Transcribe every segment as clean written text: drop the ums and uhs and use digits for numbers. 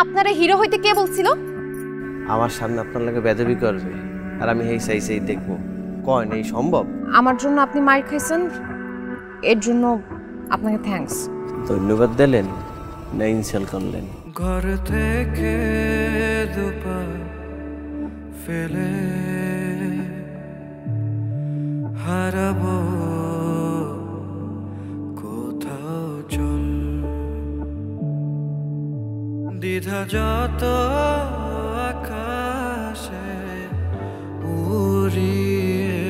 আপনারা হিরো হইতে কে বলছিল? আমার সামনে আপনার লাগে বেদবি করবে আর আমি এই সেই দেখবো, কয় নেই সম্ভব? আমার জন্য আপনি মার খাইছেন, এর জন্য আপনাকে থ্যাঙ্কস। ধন্যবাদ দিলেন না ইনসাল করলেন? ঘর থেকে দুপা ফেলে হারাবো কোথাও চল, দ্বিধা যত আকাশে উড়িয়ে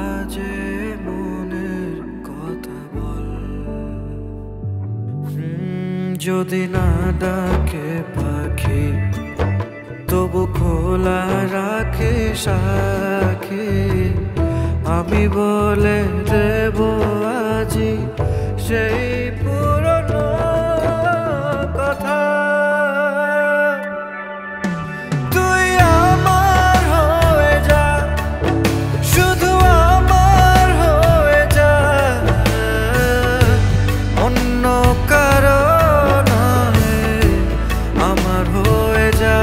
আজ মনের কথা বল। যদি না ডাকে পাখি তবু খোলা রাখে সাক্ষী, আমি বলে দেব আজি সেই পুরনো কথা। তুই আমার হয়ে যা, শুধু আমার হয়ে যা, অন্য কারো নয় আমার হয়ে যা।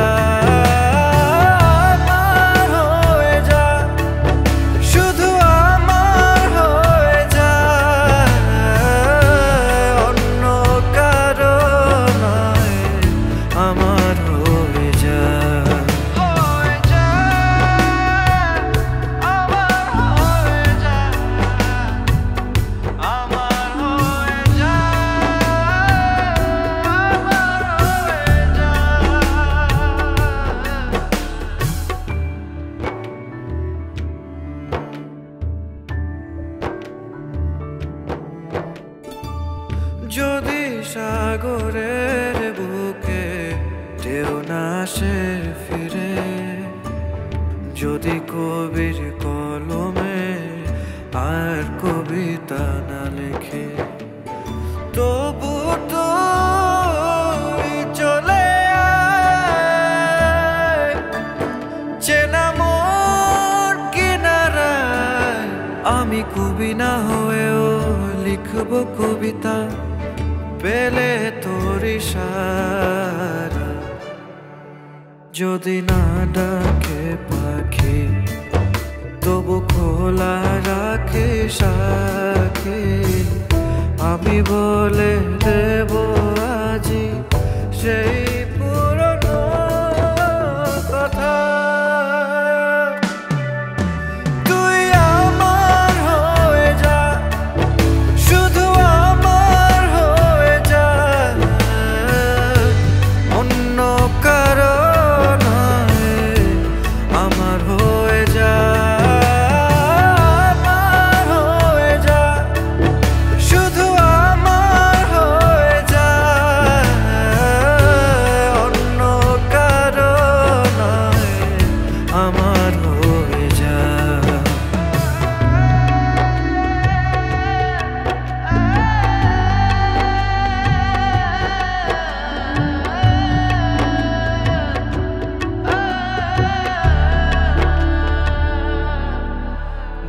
যদি সাগরের বুকে ঢেউ না আসে ফিরে, যদি কবির কলমে আর কবিতা না লেখে, তবু তুই চলে আয় চেনা মোর কিনারায়। আমি কবি না হয়েও লিখব কবিতা পেলে তোর ইশারা। যদি না ডাকে পাখি তবু খোলা রাখে সাক্ষী, আমি বলে দেব আজি সেই পুরনো কথা।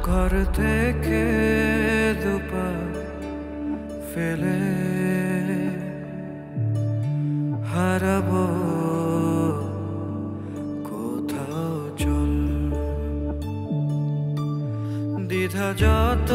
ঘর থেকে দুপা ফেলে হারাবো কোথাও চল, দ্বিধা যত